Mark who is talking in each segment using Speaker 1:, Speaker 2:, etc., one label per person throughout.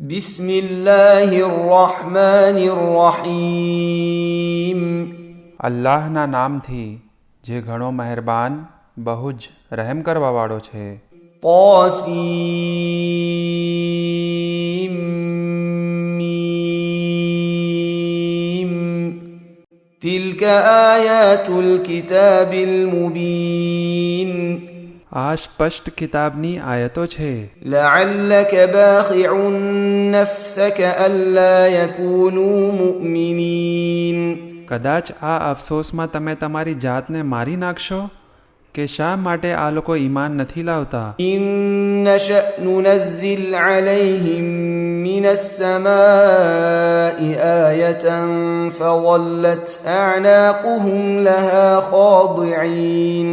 Speaker 1: બિસ્મિલ્લાહિર્રહમાનિર્રહીમ.
Speaker 2: અલ્લાહના નામથી જે ઘણો મહેરબાન બહુ જ રહેમ કરવાવાળો છે.
Speaker 1: તાસીમ મીમ. તિલ્ક આયાતુલ કિતાબિલ મુબીન.
Speaker 2: આ સ્પષ્ટ કિતાબની આયતો છે.
Speaker 1: લઅલ્લક બાખિઉન નફ્સક અલ્લા યકૂનૂ મુઅમિનીન.
Speaker 2: કદાચ આ અફસોસમાં તમે તમારી જાતને મારી નાખશો કે શા માટે આ લોકો ઈમાન નથી લાવતા.
Speaker 1: ઇન નશઅ નુનઝિલ અલૈહિમ મિનસ સમાઇ આયતન ફવલ્લત અዕનાકુહુમ લહા ખાદિઈન.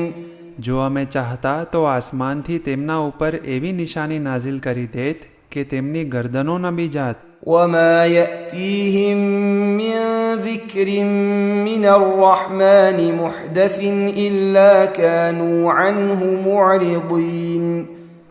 Speaker 2: જો અમે ચાહતા તો આસમાનથી તેમના ઉપર એવી નિશાની નાઝિલ કરી દેત કે તેમની ગરદનો નબી જાત.
Speaker 1: وما يأتيهم من ذكر من الرحمن محدث إلا كانوا عنه معرضين.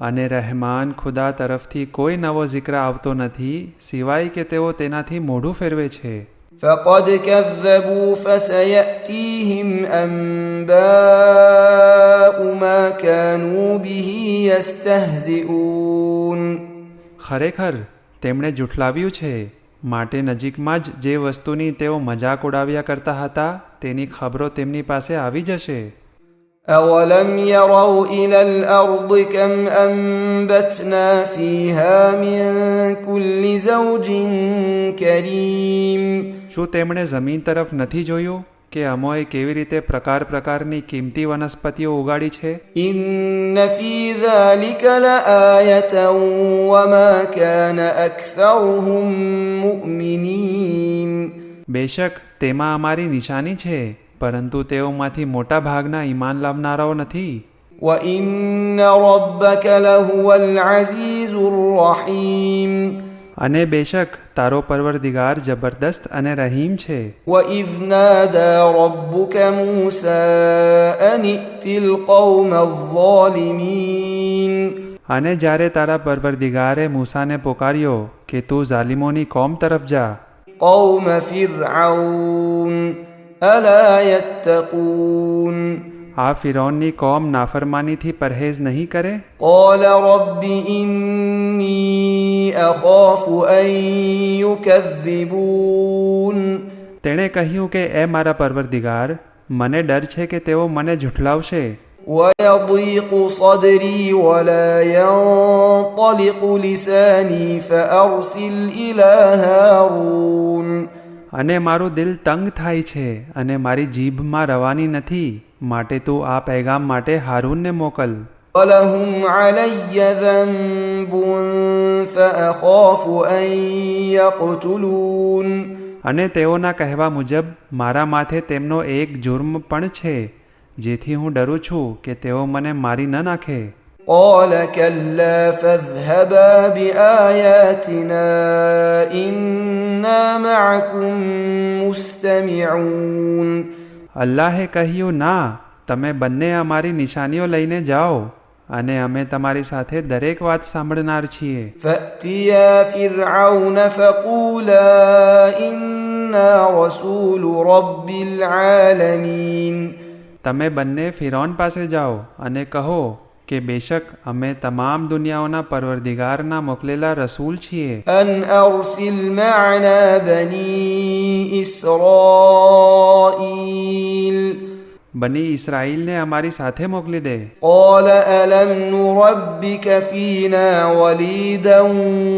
Speaker 2: અને રહેમાન ખુદા તરફથી કોઈ નવો જિક્ર આવતો નથી સિવાય કે તેઓ તેનાથી મોઢું ફેરવે છે.
Speaker 1: فقد كذبوا فسيأتيهم أنباء ما كانوا به يستهزئون.
Speaker 2: ખરેખર તેમણે જુઠલાવ્યું છે માટે નજીકમાં જ જે વસ્તુની તેઓ મજાક ઉડાવ્યા કરતા હતા તેની ખબરો તેમની પાસે આવી જશે.
Speaker 1: أولم يروا إلى الأرض كم أنبتنا فيها من كل زوج كريم.
Speaker 2: શું તેમણે જમીન તરફ નથી જોયું કે અમોએ કેવી રીતે પ્રકાર પ્રકારની કિંમતી વનસ્પતિઓ ઉગાડી છે.
Speaker 1: إن في ذلك لآية وما كان أكثرهم مؤمنين.
Speaker 2: બેશક તેમાં અમારી નિશાની છે પરંતુ તેઓમાંથી મોટા ભાગના ઈમાન લાવનારાઓ નથી.
Speaker 1: وإن ربك لهو العزيز الرحيم.
Speaker 2: અને બેશક તારો પરવરદિગાર જબરદસ્ત અને રહીમ છે.
Speaker 1: وإذ نادى ربك موسى أن ائت القوم الظالمين.
Speaker 2: અને જ્યારે તારા પરવરદિગારે મૂસાને પોકાર્યો કે તું ઝાલિમોની કોમ તરફ જા.
Speaker 1: قوم فرعون ألا يتقون.
Speaker 2: આ ફિરૌનની કોમ નાફરમાનીથી પરહેઝ નહીં કરે.
Speaker 1: قال رب إني أخاف أن يكذبون.
Speaker 2: તેણે કહ્યું કે એ મારા પરવરદિગાર મને ડર છે કે તેઓ મને ઝૂઠલાવશે.
Speaker 1: ويضيق صدري ولا ينطلق لساني فأرسل إلى هارون.
Speaker 2: અને મારું દિલ તંગ થાય છે અને મારી જીભમાં રવાની નથી માટે તું આ પૈગામ માટે હારૂનને મોકલ.
Speaker 1: ولهم علي ذنب فأخاف أن يقتلون.
Speaker 2: અને તેઓના કહેવા મુજબ મારા માથે તેમનો એક જુર્મ પણ છે જેથી હું ડરું છું કે તેઓ મને મારી ન નાખે.
Speaker 1: قال كلا فاذهبا بآياتنا إنا معكم مستمعون.
Speaker 2: અલ્લાહે કહ્યું ના તમે બંને અમારી નિશાનીઓ લઈને જાઓ અને અમે તમારી સાથે દરેક વાત સાંભળનાર છીએ.
Speaker 1: فأتيا فرعون فقولا إنا رسول رب العالمين.
Speaker 2: તમે બંને ફિરૌન પાસે જાઓ અને કહો કે બેશક અમે તમામ દુનિયાઓના પરવરદિગારના મોકલેલા રસૂલ છીએ.
Speaker 1: أن أرسل معنا بني إسرائيل.
Speaker 2: બની ઇસરાઈલને અમારી સાથે મોકલી દે.
Speaker 1: قال ألم نربك فينا وليدا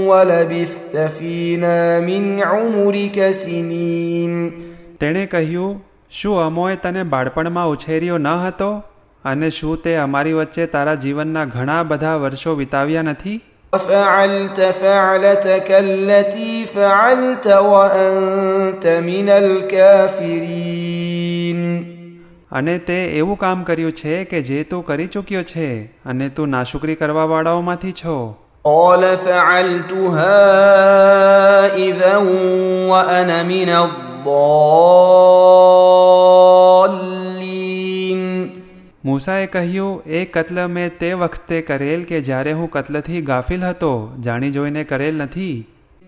Speaker 1: ولبثت فينا من عمرك سنين.
Speaker 2: તેણે કહ્યું શું અમોએ તને બાળપણમાં ઉછેર્યો ન હતો અને શું તે અમારી વચ્ચે તારા જીવનના ઘણા બધા વર્ષો વિતાવ્યા નથી.
Speaker 1: وفعلت فعلتك التي فعلت وأنت من الكافرين.
Speaker 2: અને તે એવું કામ કર્યું છે કે જે તું કરી ચૂક્યો છે અને તું નાશુકરી કરવાવાળાઓમાંથી છો.
Speaker 1: قال فعلتها إذا وأنا من الضالين.
Speaker 2: મૂસાએ કહ્યું એ કત્લ મેં તે વખતે કરેલ કે જ્યારે હું કત્લથી ગાફિલ હતો જાણી જોઈને કરેલ નથી.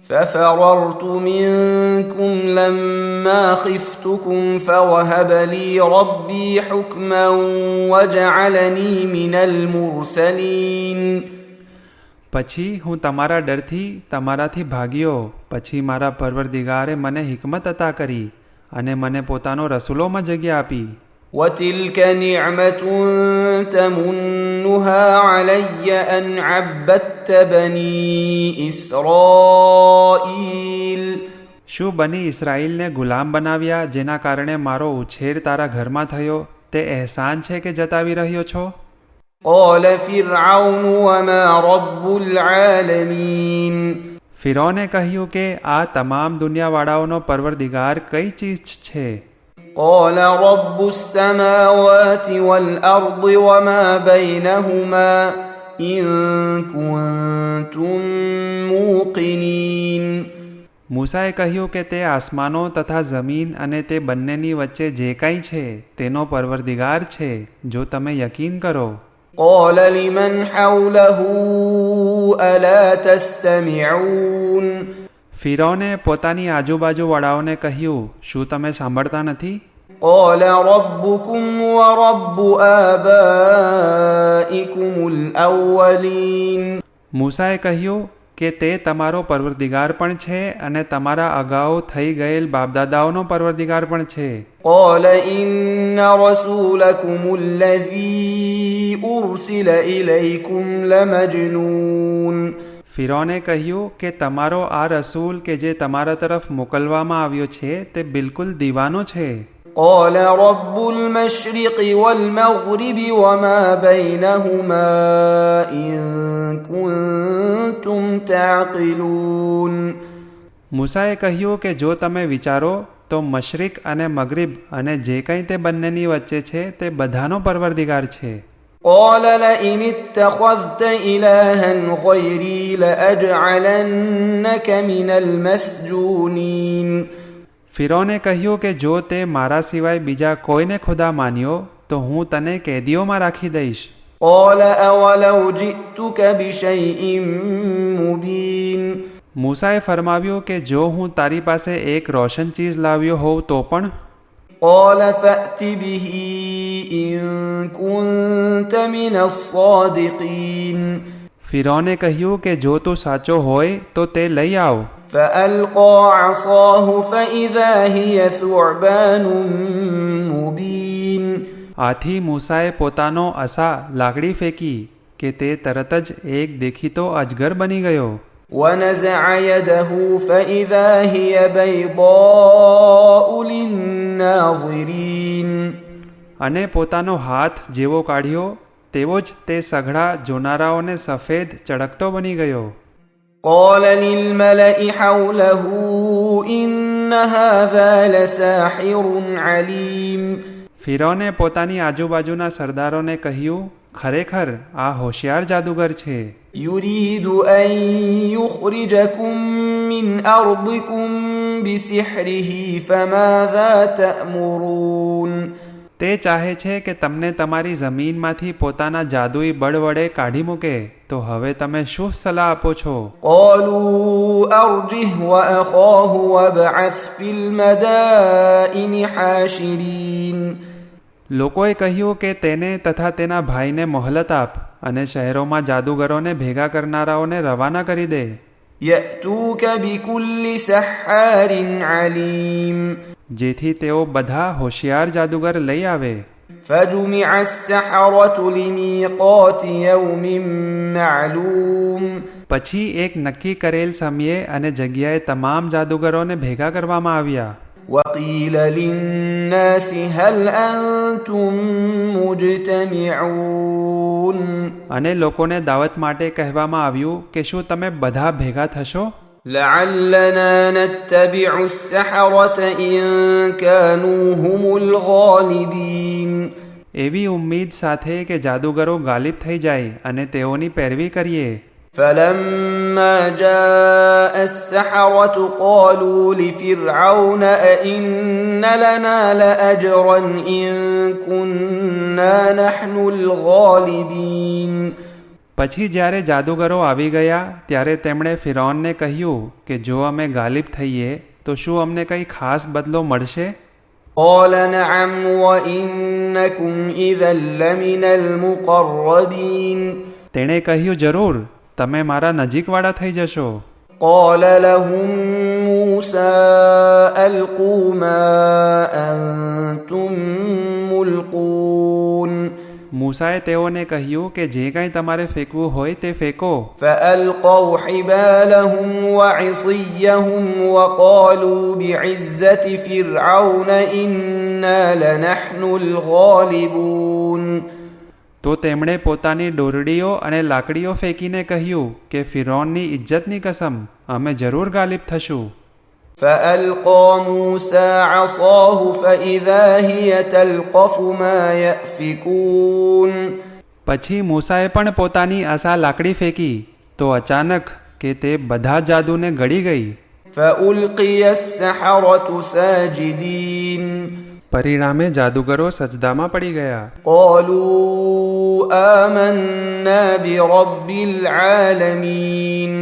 Speaker 1: ففررت منكم لما خفتكم فوهب لي ربي حكما وجعلني من المرسلين.
Speaker 2: પછી હું તમારા ડરથી તમારાથી ભાગ્યો. પછી મારા પરવરદિગારે મને હિકમત અતા કરી અને મને પોતાનો રસૂલોમાં જગ્યા આપી.
Speaker 1: وتلك نعمة تمنها علي أن عبدت بني إسرائيل.
Speaker 2: શું બની ઇસરાઈલને ગુલામ બનાવ્યા જેના કારણે મારો ઉછેર તારા ઘરમાં થયો તે અહેસાન છે કે જતાવી રહ્યો છો?
Speaker 1: قال فرعون وما رب العالمين.
Speaker 2: ફિરૌને કહ્યું કે આ તમામ દુનિયાવાળાઓનો પરવરદિગાર કઈ ચીજ છે?
Speaker 1: قال رب السماوات والأرض وما بينهما إن كنتم موقنين.
Speaker 2: મૂસાએ કહ્યું કે તે આસમાનો તથા જમીન અને તે બંનેની વચ્ચે જે કંઈ છે તેનો પરવરદિગાર છે જો તમે યકીન કરો.
Speaker 1: قال لمن حوله ألا تستمعون.
Speaker 2: ફિરૌને પોતાની આજુબાજુવાળાઓને કહ્યું શું તમે સાંભળતા નથી?
Speaker 1: قال ربكم ورب آبائكم الأولين.
Speaker 2: મૂસાએ કહ્યું કે તે તમારો પરવરદિગાર પણ છે અને તમારા અગાઉ થઈ ગયેલ બાપદાદાઓનો પરવરદિગાર પણ છે.
Speaker 1: قال إن رسولكم الذي أرسل إليكم لمجنون.
Speaker 2: ફિરૌને કહ્યું કે તમારો આ રસૂલ કે જે તમારા તરફ મોકલવામાં આવ્યો છે તે બિલકુલ દીવાનો છે.
Speaker 1: قال رب المشرق والمغرب وما بينهما إن كنتم تعقلون.
Speaker 2: મૂસાએ કહ્યું કે જો તમે વિચારો તો મશરિક અને મગરિબ અને જે કંઈ તે બંનેની વચ્ચે છે તે બધાનો પરવરદિગાર છે.
Speaker 1: قال لئن اتخذت إلها غيري لأجعلنك من المسجونين.
Speaker 2: ફિરૌને કહ્યું કે જો તે મારા સિવાય બીજા કોઈને ખુદા માન્યો તો હું તને કેદીઓમાં રાખી દઈશ.
Speaker 1: قال أولو جئتك بشيء مبين.
Speaker 2: મૂસાએ ફરમાવ્યું કે જો હું તારી પાસે એક રોશન ચીજ લાવ્યો હોઉં તો પણ?
Speaker 1: قال فأت به إن كنت من الصادقين.
Speaker 2: ફિરૌને કહ્યું કે જો તું સાચો હોય તો તે લઈ આવ.
Speaker 1: فألقى عصاه فإذا هي ثعبان مبين.
Speaker 2: આથી મૂસાએ પોતાનો અસા લાકડી ફેંકી કે તે તરત જ એક દેખીતો અજગર બની ગયો.
Speaker 1: ونزع يده فإذا هي بيضاء للناظرين.
Speaker 2: અને પોતાનો હાથ જેવો કાઢ્યો તેવો જ તે સઘળા જોનારાઓને સફેદ ચળકતો બની ગયો.
Speaker 1: قال للملأ حوله إن هذا لساحر عليم.
Speaker 2: ફિરૌને પોતાની આજુબાજુના સરદારોને કહ્યું ખરેખર આ હોશિયાર જાદુગર છે.
Speaker 1: يريد أن يخرجكم من أرضكم بسحره فماذا تأمرون.
Speaker 2: તે ચાહે છે કે તમને તમારી જમીનમાંથી પોતાના જાદુઈ બળ વડે કાઢી મૂકે તો હવે તમે શું સલાહ આપો છો?
Speaker 1: قالوا أرجه وأخاه وابعث في المدائن حاشرين.
Speaker 2: લોકોએ કહ્યું કે તેને તથા તેના ભાઈને મોહલત આપ અને શહેરોમાં જાદુગરોને ભેગા કરનારાઓને રવાના કરી દે.
Speaker 1: يأتوك بكل سحار عليم.
Speaker 2: જેથી તેઓ બધા હોશિયાર જાદુગર લઈ આવે.
Speaker 1: فجمع السحرة لميقات يوم معلوم.
Speaker 2: પછી એક નક્કી કરેલ સમયે અને જગ્યાએ તમામ જાદુગરોને ભેગા કરવામાં આવ્યા.
Speaker 1: وقيل للناس هل أنتم مجتمعون.
Speaker 2: અને લોકોને દાવત માટે કહેવામાં આવ્યું કે શું તમે બધા ભેગા થશો?
Speaker 1: لعلنا نتبع السحرة إن كانوا هم الغالبين.
Speaker 2: એવી ઉમ્મીદ સાથે કે જાદુગરો ગાલિબ થઈ જાય અને તેઓની પેરવી કરીએ.
Speaker 1: فلما جاء السحرة قالوا لفرعون أئن لنا لأجرا إن كنا نحن الغالبين.
Speaker 2: પછી જ્યારે જાદુગરો આવી ગયા ત્યારે તેમણે ફિરૌનને કહ્યું કે જો અમે ગાલિબ થઈએ તો શું અમને કંઈ ખાસ બદલો મળશે?
Speaker 1: قال نعم وإنكم إذا لمن المقربين.
Speaker 2: તેણે કહ્યું જરૂર, તમે મારા નજીકવાળા થઈ જશો.
Speaker 1: قال لهم موسى ألقوا ما أنتم ملقون.
Speaker 2: મૂસાએ તેઓને કહ્યું કે જે કંઈ તમારે ફેંકવું હોય તે ફેંકો.
Speaker 1: فألقوا حبالهم وعصيهم وقالوا بعزة فرعون إنا لنحن الغالبون.
Speaker 2: તો તેમણે પોતાની દોરડીઓ અને લાકડીઓ ફેંકીને કહ્યું કે ફિરૌનની ઇજ્જતની કસમ, અમે જરૂર ગાલિબ થશું.
Speaker 1: فألقى موسى عصاه فإذا هي تلقف ما يأفكون.
Speaker 2: પછી મૂસાએ પણ પોતાની આસા લાકડી ફેંકી તો અચાનક કે તે બધા જાદુને ગળી ગઈ.
Speaker 1: فألقي السحرة ساجدين.
Speaker 2: પરિણામે જાદુગરો સજદામાં પડી ગયા.
Speaker 1: قالوا آمنا برب العالمين.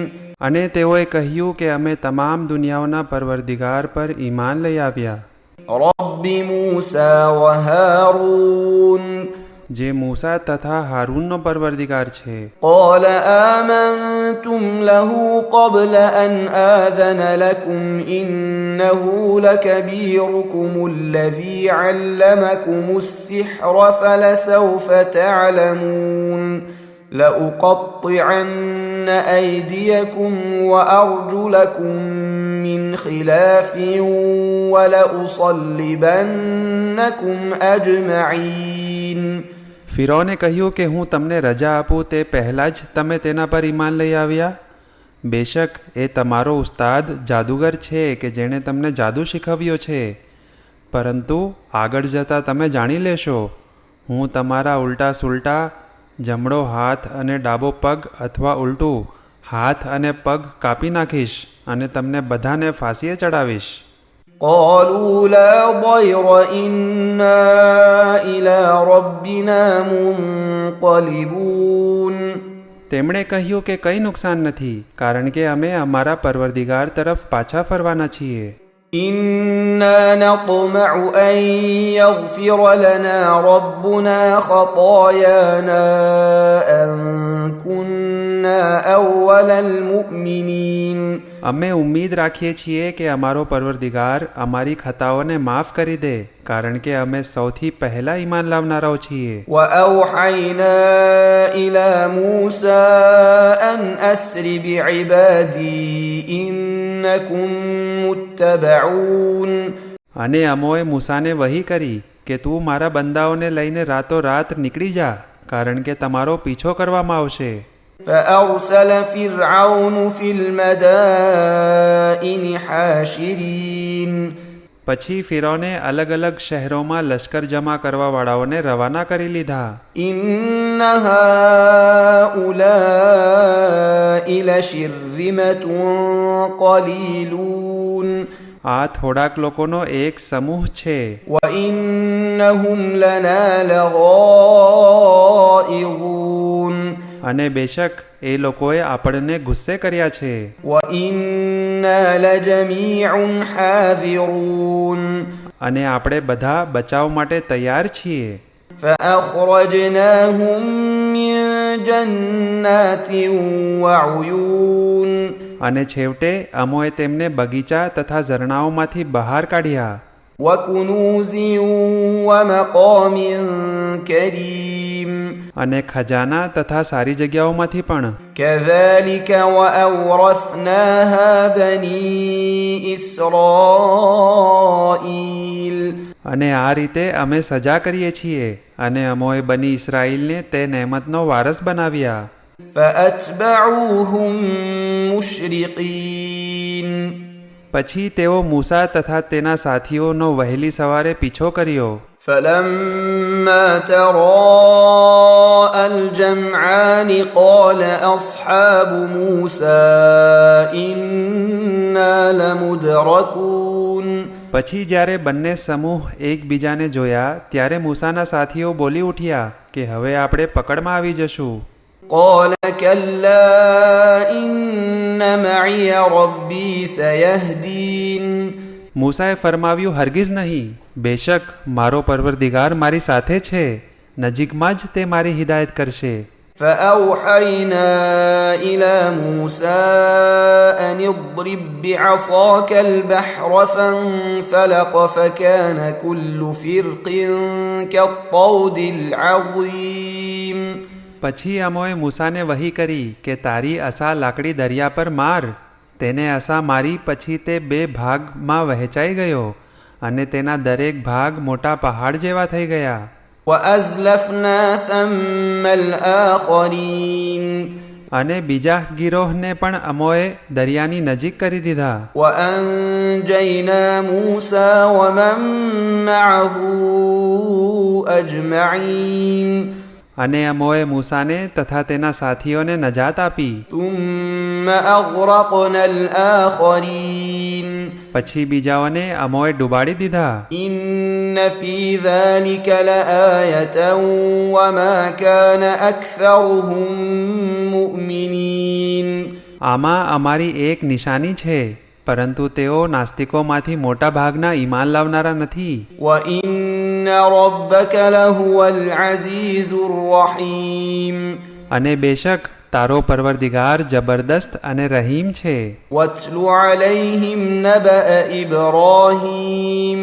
Speaker 2: અને તેઓએ કહ્યું કે અમે તમામ દુનિયાઓના પરવરદિગાર પર ઈમાન લઈ આવ્યા,
Speaker 1: رب موسى وهارون.
Speaker 2: જે મૂસા તથા હારૂનનો પરવરદિગાર છે.
Speaker 1: قال آمنتم له قبل أن آذن لكم إنه لكبيركم الذي علمكم السحر فلسوف تعلمون لأقطعن أيديكم وأرجلكم من خلاف ولأصلبنكم أجمعين.
Speaker 2: ફિરૌને કહ્યું કે હું તમને રજા આપું તે પહેલાં જ તમે તેના પર ઈમાન લઈ આવ્યા? બેશક એ તમારો ઉસ્તાદ જાદુગર છે કે જેણે તમને જાદુ શીખવ્યો છે, પરંતુ આગળ જતાં તમે જાણી લેશો હું તમારા ઉલટા સુલટા, જમણો હાથ અને ડાબો પગ અથવા ઉલટું હાથ અને પગ કાપી નાખીશ અને તમને બધાને ફાંસીએ ચડાવીશ.
Speaker 1: قالوا لا ضير إنا إلى ربنا منقلبون.
Speaker 2: તેમણે કહ્યું કે કંઈ નુકસાન નથી, કારણ કે અમે અમારા પરવરદિગાર તરફ પાછા ફરવાના છીએ.
Speaker 1: إنا نطمع أن يغفر لنا ربنا خطايانا أن كنا أول المؤمنين.
Speaker 2: અમે ઉમ્મીદ રાખીએ છીએ કે અમારો પરવરદિગાર અમારી ખતાઓને માફ કરી દે, કારણ કે અમે સૌથી પહેલા ઈમાન લાવનારાઓ છીએ.
Speaker 1: وأوحينا إلى موسى أن أسر بعبادي إنكم متبعون.
Speaker 2: અને અમોએ મૂસાને વહી કરી કે તું મારા બંદાઓને લઈને રાતોરાત નીકળી જા, કારણ કે તમારો પીછો કરવામાં આવશે.
Speaker 1: فأرسل فرعون في المدائن حاشرين.
Speaker 2: પછી ફિરૌને અલગ અલગ શહેરોમાં લશ્કર જમા કરવાવાળાઓને રવાના કરી લીધા.
Speaker 1: إن هؤلاء لشرذمة قليلون.
Speaker 2: આ થોડાક લોકોનો એક સમૂહ છે
Speaker 1: وإنهم لنا لغائظون.
Speaker 2: અને બેશક એ લોકોએ આપણને ગુસ્સે કર્યા છે.
Speaker 1: وإنا لجميع حاذرون.
Speaker 2: અને આપણે બધા બચાવ માટે તૈયાર છીએ.
Speaker 1: فأخرجناهم من جنات وعيون.
Speaker 2: અને છેવટે અમોએ તેમને બગીચા તથા ઝરણાઓમાંથી બહાર કાઢ્યા.
Speaker 1: وكنوز ومقام كريم.
Speaker 2: અને ખજાના તથા સારી જગ્યાઓમાંથી પણ.
Speaker 1: كذلك وأورثناها بني إسرائيل.
Speaker 2: અને આ રીતે અમે સજા કરીએ છીએ અને અમોએ બની ઇસરાઈલને તે નેમતનો વારસ બનાવ્યા.
Speaker 1: فأتبعوهم مشرقين.
Speaker 2: પછી તેઓ મૂસા તથા તેના સાથીઓનો વહેલી સવારે પીછો કર્યો.
Speaker 1: فلما تراءى الجمعان قال أصحاب موسى إنا لمدركون.
Speaker 2: પછી જ્યારે બંને સમૂહ એકબીજાને જોયા ત્યારે મૂસાના સાથીઓ બોલી ઉઠ્યા કે હવે આપણે પકડમાં આવી જશું.
Speaker 1: قال كلا إن معي ربي سيهدين
Speaker 2: મૂસાએ ફરમાવ્યું, હરગીઝ નહીં, બેશક મારો પરવરદિગાર મારી સાથે છે, નજીકમાં જ તે મારી હિદાયત કરશે.
Speaker 1: فأوحينا إلى موسى أن اضرب بعصاك البحر فانفلق فكان كل فرق كالطود العظيم.
Speaker 2: પછી અમોએ મૂસાને વહી કરી કે તારી અસા લાકડી દરિયા પર માર. તેને અસા મારી પછી તે 2 ભાગમાં વહેંચાઈ ગયો અને તેના દરેક ભાગ મોટા પહાડ જેવા થઈ ગયા.
Speaker 1: وأزلفنا ثم الآخرين
Speaker 2: અને બીજા ગીરોહને પણ અમોએ દરિયાની નજીક કરી દીધા.
Speaker 1: وأنجينا موسى ومن معه أجمعين
Speaker 2: અને અમોએ મૂસાને તથા તેના સાથીઓને નજાત આપી.
Speaker 1: ثم أغرقنا الآخرين
Speaker 2: પછી બીજાઓને અમોએ ડૂબાડી દીધા.
Speaker 1: إن في ذلك لآية وما كان أكثرهم مؤمنين.
Speaker 2: આમાં અમારી એક નિશાની છે, પરંતુ તેઓ નાસ્તિકોમાંથી મોટા ભાગના ઈમાન લાવનારા નથી.
Speaker 1: وإن ربك لهو العزيز الرحيم.
Speaker 2: અને બેશક તારો પરવરદિગાર જબરદસ્ત અને રહીમ છે.
Speaker 1: واتل عليهم نبأ إبراهيم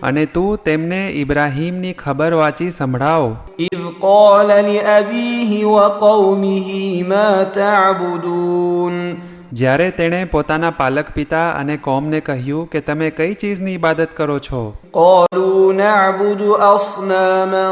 Speaker 2: અને તું તેમને ઇબ્રાહીમની ખબર વાંચી સંભળાવ.
Speaker 1: إذ قال لأبيه وقومه ما تعبدون.
Speaker 2: જ્યારે તેણે પોતાના પાલક પિતા અને કોમને કહ્યું કે તમે કઈ ચીજની ઇબાદત કરો છો?
Speaker 1: قالوا نعبد أصناما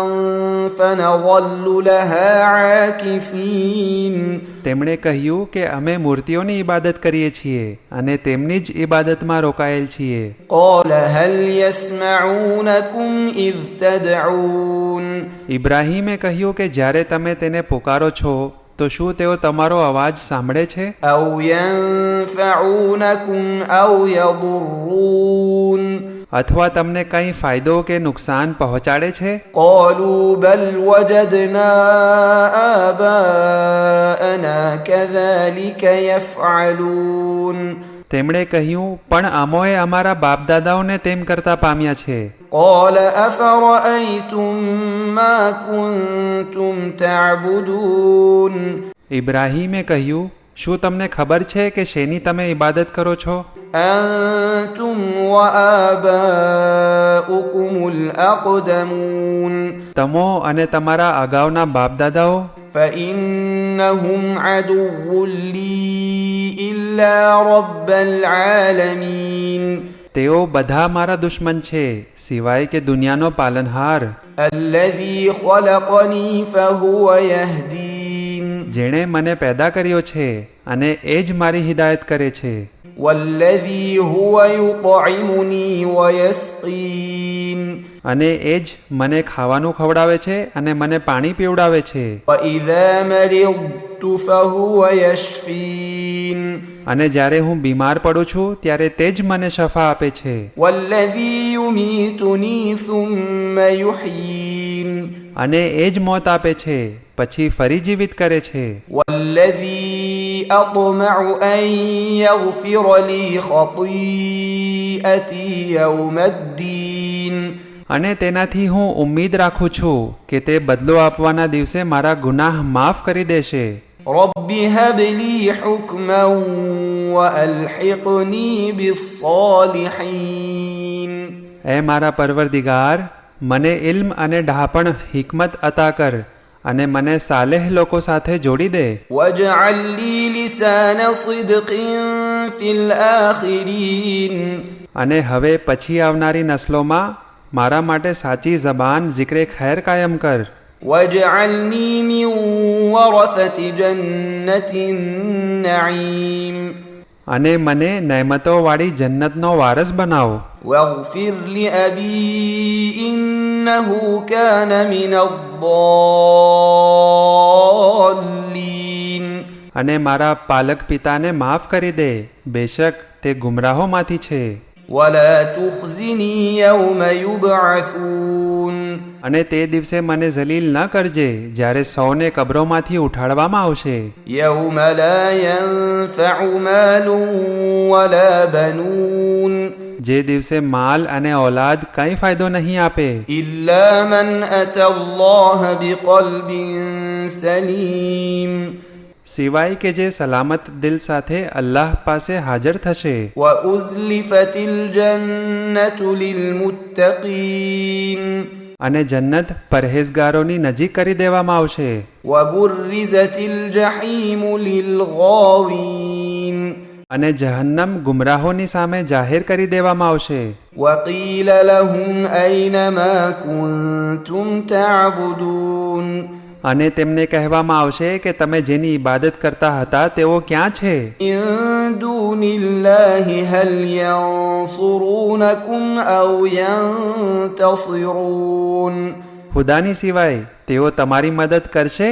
Speaker 1: فنظل لها عاكفين.
Speaker 2: તેમણે કહ્યું કે અમે મૂર્તિઓની ઇબાદત કરીએ છીએ અને તેમની જ ઇબાદતમાં રોકાયેલ છીએ.
Speaker 1: قال هل يسمعونكم إذ تدعون.
Speaker 2: ઇબ્રાહીમે કહ્યું કે જ્યારે તમે તેને પુકારો છો તો શું તેઓ તમારો અવાજ સાંભળે છે?
Speaker 1: أو ينفعونكم أو يضرون.
Speaker 2: અથવા તમને કંઈ ફાયદો કે નુકસાન પહોંચાડે છે?
Speaker 1: قالوا بل وجدنا آباءنا كذلك يفعلون.
Speaker 2: તેમણે કહ્યું પણ અમોએ અમારા બાપ દાદાઓને તેમ કરતા પામ્યા છે.
Speaker 1: قال أفرأيتم ما كنتم تعبدون.
Speaker 2: ઇબ્રાહીમે કહ્યું, શું તમને ખબર છે કે શેની તમે ઇબાદત કરો છો?
Speaker 1: أنتم وآباؤكم الأقدمون.
Speaker 2: તમો અને તમારા અગાઉના બાપ દાદાઓ.
Speaker 1: فإنهم عدو لي إلا رب العالمين.
Speaker 2: તેઓ બધા મારા દુશ્મન છે સિવાય કે દુનિયાનો પાલનહાર.
Speaker 1: الذي خلقني فهو يهدين.
Speaker 2: જેણે મને પેદા કર્યો છે અને એ જ મારી હિદાયત કરે છે.
Speaker 1: والذي هو يطعمني ويسقين.
Speaker 2: અને એ જ મને ખાવાનું ખવડાવે છે અને મને પાણી પીવડાવે છે.
Speaker 1: وإذا مرضت فهو يشفين.
Speaker 2: અને જ્યારે હું બીમાર પડું છું ત્યારે તે જ મને શફા આપે છે.
Speaker 1: والذي يميتني ثم يحيين.
Speaker 2: અને એ જ મોત આપે છે પછી ફરી જીવિત કરે છે.
Speaker 1: والذي أطمع أن يغفر لي خطيئتي يوم الدين.
Speaker 2: અને તેનાથી હું ઉમ્મીદ રાખું છું કે તે બદલો આપવાના દિવસે મારા ગુનાહ માફ કરી દેશે.
Speaker 1: رب هب لي حكما وألحقني بالصالحين.
Speaker 2: એ મારા પરવરદિગાર, મને ઇલ્મ અને ડહાપણ હિકમત અતા કર અને મને સાલેહ લોકો સાથે જોડી દે.
Speaker 1: واجعل لي لسان صدق في الآخرين.
Speaker 2: અને હવે પછી આવનારી નસ્લોમાં મારા માટે સાચી જબાન ઝિક્રે ખૈર કાયમ કર.
Speaker 1: واجعلني من ورثة جنة النعيم.
Speaker 2: અને મને નેમતોવાળી જન્નતનો વારસ બનાવ.
Speaker 1: واغفر لأبي إنه كان من الضالين.
Speaker 2: અને મારા પાલક પિતાને માફ કરી દે, બેશક તે ગુમરાહોમાંથી છે.
Speaker 1: ولا تخزني يوم يبعثون.
Speaker 2: અને તે દિવસે મને જલીલ ન કરજે જ્યારે સૌને કબરોમાંથી ઉઠાડવામાં આવશે.
Speaker 1: يوم لا ينفع مال ولا بنون
Speaker 2: જે દિવસે માલ અને ઔલાદ કંઈ ફાયદો નહીં આપે,
Speaker 1: إلا من أتى الله بقلب سليم
Speaker 2: સિવાય કે જે સલામત દિલ સાથે અલ્લાહ પાસે હાજર થશે.
Speaker 1: وأزلفت الجنة للمتقين
Speaker 2: અને જન્નત પરહેઝગારોની નજીક કરી દેવામાં આવશે.
Speaker 1: وبرزت الجحيم للغاوين
Speaker 2: અને જહન્નમ ગુમરાહોની સામે જાહેર કરી દેવામાં આવશે.
Speaker 1: وقيل لهم أين ما كنتم تعبدون
Speaker 2: અને તેમને કહેવામાં આવશે કે તમે જેની ઇબાદત કરતા હતા તેઓ ક્યાં છે?
Speaker 1: من دون الله هل ينصرونكم أو ينتصرون
Speaker 2: ખુદાની સિવાય તેઓ તમારી મદદ કરશે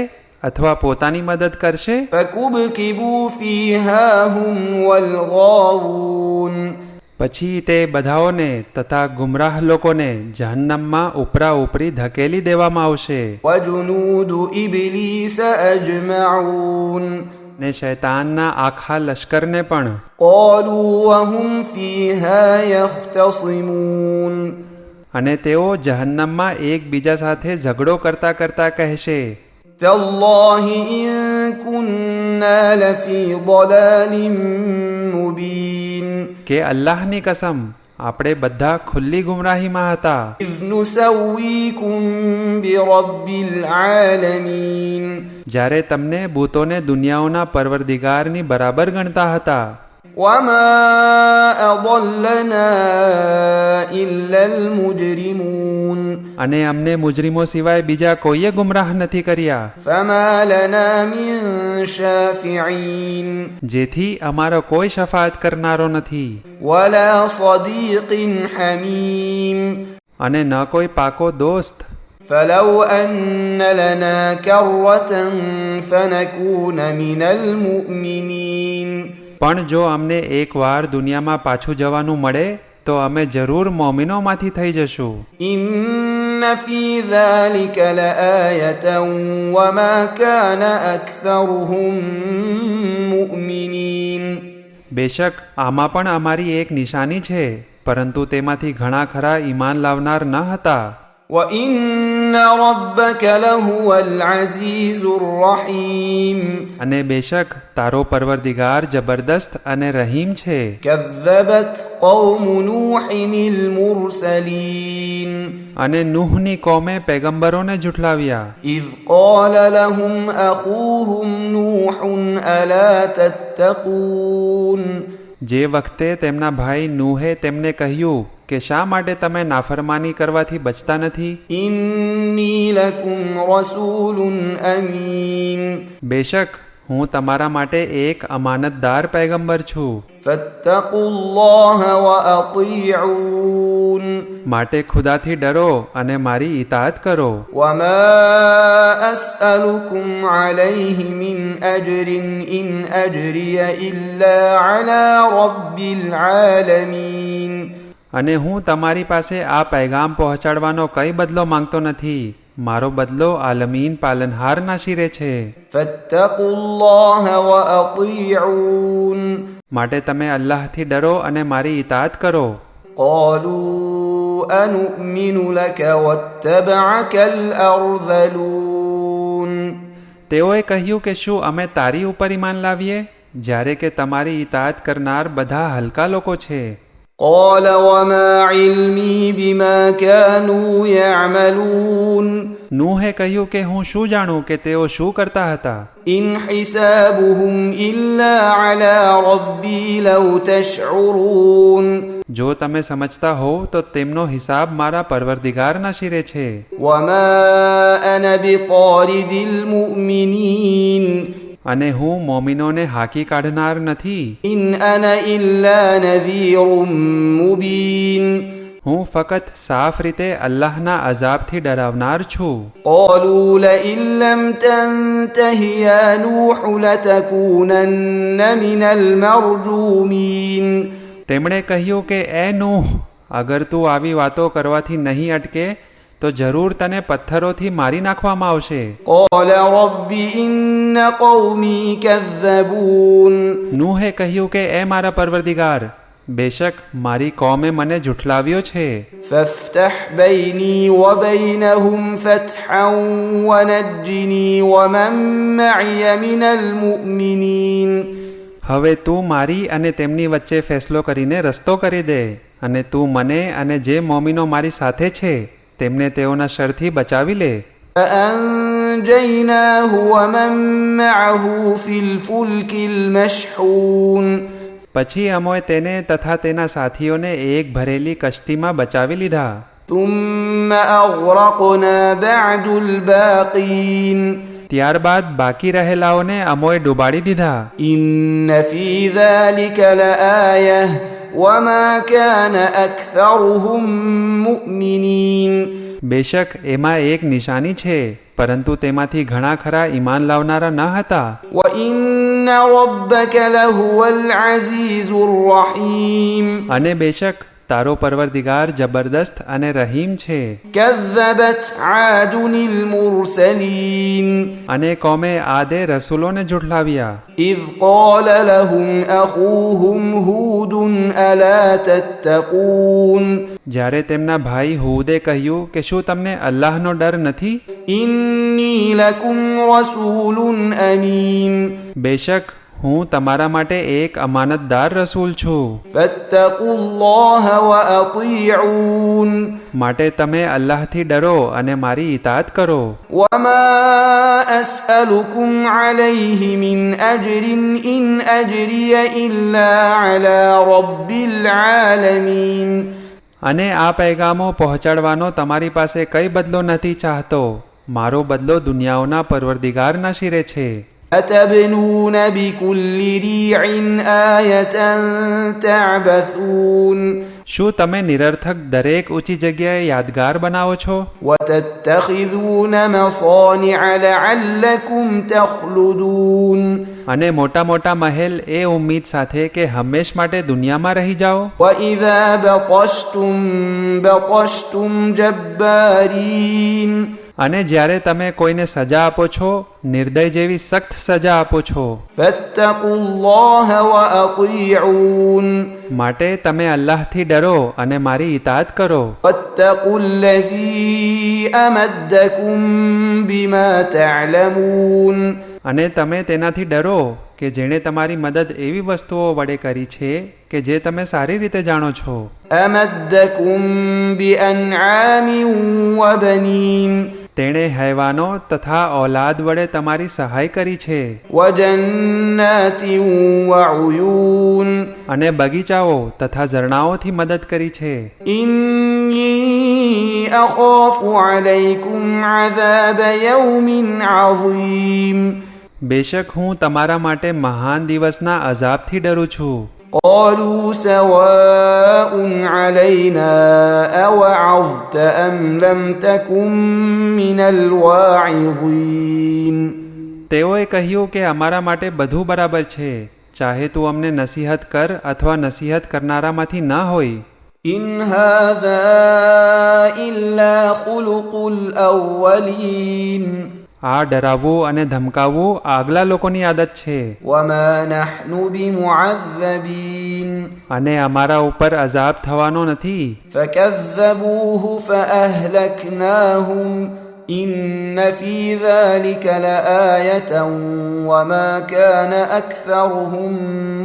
Speaker 2: અથવા પોતાની મદદ કરશે?
Speaker 1: فكبكبوا فيها هم والغاوون
Speaker 2: પછી તે બધાઓને તથા ગુમરાહ લોકોને જહન્નમમાં ઉપરા ઉપરી ધકેલી દેવામાં આવશે.
Speaker 1: وجنود إبليس أجمعون
Speaker 2: ને શૈતાનના આખા લશ્કરને પણ.
Speaker 1: قالوا وهم فيها يختصمون
Speaker 2: અને તેઓ જહન્નમમાં એકબીજા સાથે ઝઘડો કરતા કરતા કહેશે,
Speaker 1: تالله إن كنا لفي ضلال مبين
Speaker 2: કે અલ્લાહની કસમ આપણે બધા ખુલ્લી ગુમરાહીમાં હતા.
Speaker 1: إذ نسويكم برب العالمين
Speaker 2: જ્યારે તમને બૂતોને દુનિયાઓના પરવરદિગારની બરાબર ગણતા હતા.
Speaker 1: وما أضلنا إلا المجرمون
Speaker 2: અને અમને મુજરીમો સિવાય બીજા કોઈએ ગુમરાહ નથી કર્યા.
Speaker 1: فما لنا من شافعين
Speaker 2: જેથી અમારો કોઈ શફાત કરનારો નથી,
Speaker 1: ولا صديق حميم
Speaker 2: અને ન કોઈ પાકો દોસ્ત.
Speaker 1: فلو أن لنا كرة فنكون من المؤمنين
Speaker 2: પણ જો અમને એકવાર દુનિયામાં પાછું જવાનું મળે તો અમે જરૂર મોમિનોમાંથી થઈ જશું.
Speaker 1: إن في ذلك لآية وما كان أكثرهم مؤمنين
Speaker 2: બેશક આમાં પણ અમારી એક નિશાની છે, પરંતુ તેમાંથી ઘણા ખરા ઈમાન લાવનાર ન હતા.
Speaker 1: وإن ربك لهو العزيز الرحيم
Speaker 2: અને બેશક તારો પરવરદિગાર જબરદસ્ત અને રહીમ છે.
Speaker 1: كذبت قوم نوح المرسلين
Speaker 2: અને નૂહની કોમે પેગંબરોને જુઠલાવ્યા.
Speaker 1: إذ قال لهم أخوهم نوح ألا تتقون
Speaker 2: જે વખતે તેમના ભાઈ નૂહે તેમને કહ્યું કે શા માટે તમે નાફરમાની કરવાથી બચતા નથી?
Speaker 1: إني لكم رسول أمين
Speaker 2: બેશક હું તમારા માટે એક અમાનતદાર પૈગંબર છું.
Speaker 1: فاتقوا الله وأطيعون
Speaker 2: માટે ખુદાથી ડરો અને મારી ઇતાઅત કરો.
Speaker 1: وما أسألكم عليه من أجر إن أجري إلا على رب العالمين
Speaker 2: અને હું તમારી પાસે આ પૈગામ પહોંચાડવાનો કંઈ બદલો માંગતો નથી. મારો બદલો આલમીન પાલનહારના શિરે છે.
Speaker 1: فاتقوا الله وأطيعون
Speaker 2: માટે તમે અલ્લાહથી ડરો અને મારી ઇતાઅત કરો.
Speaker 1: قالوا أنؤمن لك واتبعك الأرذلون
Speaker 2: તેઓએ કહ્યું કે શું અમે તારી ઉપર ઈમાન લાવીએ જ્યારે કે તમારી ઇતાઅત કરનાર બધા હલકા લોકો છે.
Speaker 1: قال وما علمي بما كانوا يعملون
Speaker 2: નૂહે કહ્યું કે હું શું જાણું કે તેઓ શું કરતા હતા.
Speaker 1: إن حسابهم إلا على ربي لو تشعرون
Speaker 2: જો તમે સમજતા હોવ તો તેમનો હિસાબ મારા પરવરદિગારના શિરે છે.
Speaker 1: وما أنا بطارد المؤمنين
Speaker 2: અને હું મોમિનોને હાકી કાઢનાર નથી.
Speaker 1: إن أنا إلا نذير مبين
Speaker 2: હું ફક્ત સાફ રીતે અલ્લાહના અઝાબથી ડરાવનાર છું.
Speaker 1: قالوا لئن لم تنته يا نوح لتكونن من المرجومين
Speaker 2: તેમણે કહ્યું કે એ નૂહ, અગર તું આવી વાતો કરવાથી નહીં અટકે તો જરૂર તને પથ્થરોથી મારી નાખવામાં આવશે.
Speaker 1: قال رب إن قومي كذبون
Speaker 2: નૂહે કહ્યું કે એ મારા પરવરદિગાર, બેશક મારી કોમે મને જુઠલાવ્યો છે.
Speaker 1: فافتح بيني وبينهم فتحا ونجني ومن معي من المؤمنين
Speaker 2: હવે તું મારી અને તેમની વચ્ચે ફેસલો કરીને રસ્તો કરી દે, અને તું મને અને જે મોમીનો મારી સાથે છે તેમને તેઓના શરથી બચાવી લે.
Speaker 1: فأنجيناه ومن معه في الفلك المشحون
Speaker 2: પછી અમોએ તેને તથા તેના સાથીઓને એક ભરેલી કશ્તીમાં બચાવી લીધા.
Speaker 1: ثم أغرقنا بعد الباقين
Speaker 2: ત્યારબાદ બાકી રહેલાઓને અમોએ ડૂબાડી દીધા.
Speaker 1: إن في ذلك لآية وما كان أكثرهم مؤمنين
Speaker 2: બેશક એમાં એક નિશાની છે, પરંતુ તેમાંથી ઘણા ખરા ઈમાન લાવનારા ન હતા.
Speaker 1: وإن ربك لهو العزيز الرحيم
Speaker 2: અને બેશક તારો પરવરદિગાર જબરદસ્ત અને રહીમ છે.
Speaker 1: كذبت عاد المرسلين
Speaker 2: અને કોમે આદે રસૂલોને જુઠલાવ્યા.
Speaker 1: إذ قال لهم أخوهم هود ألا تتقون
Speaker 2: જ્યારે તેમના ભાઈ હૂદે કહ્યું કે શું તમને અલ્લાહનો ડર નથી?
Speaker 1: إني لكم رسول أمين
Speaker 2: બેશક હું તમારા માટે એક અમાનતદાર રસૂલ છું.
Speaker 1: فاتقوا الله وأطيعون
Speaker 2: માટે તમે અલ્લાહથી ડરો અને મારી ઇતાત કરો.
Speaker 1: وما أسألكم عليه من أجر إن أجري إلا على رب العالمين
Speaker 2: અને આ પૈગામો પહોંચાડવાનો તમારી પાસે કઈ બદલો નથી ચાહતો. મારો બદલો દુનિયાઓના પરવરદિગારના શિરે છે.
Speaker 1: أتبنون بكل ريع آية تعبثون
Speaker 2: શું તમે નિરર્થક દરેક ઊંચી જગ્યાએ યાદગાર બનાવો છો?
Speaker 1: وتتخذون مصانع لعلكم تخلدون
Speaker 2: અને મોટા મોટા મહેલ એ ઉમ્મીદ સાથે કે હંમેશ માટે દુનિયામાં રહી જાઓ.
Speaker 1: وإذا بطشتم بطشتم جبارين
Speaker 2: અને જ્યારે તમે કોઈને સજા આપો છો, નિર્દય જેવી સખ્ત સજા આપો છો.
Speaker 1: فاتقوا الله وأطيعون
Speaker 2: માટે તમે અલ્લાહથી ડરો અને મારી ઇતાત કરો.
Speaker 1: واتقوا الذي أمدكم بما تعلمون
Speaker 2: અને તમે તેનાથી ડરો કે જેણે તમારી મદદ એવી વસ્તુઓ વડે કરી છે કે જે તમે સારી રીતે જાણો છો.
Speaker 1: أمدكم بأنعام وبنين
Speaker 2: તેણે હૈવાનો તથા ઔલાદ વડે તમારી સહાય કરી છે.
Speaker 1: وجنات وعيون
Speaker 2: અને બગીચાઓ તથા ઝરણાઓથી મદદ કરી છે.
Speaker 1: إني أخاف عليكم عذاب يوم عظيم
Speaker 2: બેશક હું તમારા માટે મહાન દિવસના અઝાબથી ડરું છું.
Speaker 1: قالوا سواء علينا أوعظت أم لم تكن من الواعظين
Speaker 2: તેઓએ કહ્યું કે અમારા માટે બધું બરાબર છે, ચાહે તું અમને નસીહત કર અથવા નસીહત કરનારામાંથી ન હોય.
Speaker 1: إن هذا إلا خلق الأولين
Speaker 2: આ ડરાવવું અને ધમકાવવું આગલા લોકોની આદત છે.
Speaker 1: وما نحن بمعذبين
Speaker 2: અને અમારા ઉપર અઝાબ થવાનો નથી.
Speaker 1: فكذبوه فأهلكناهم إن في ذلك لآية وما كان أكثرهم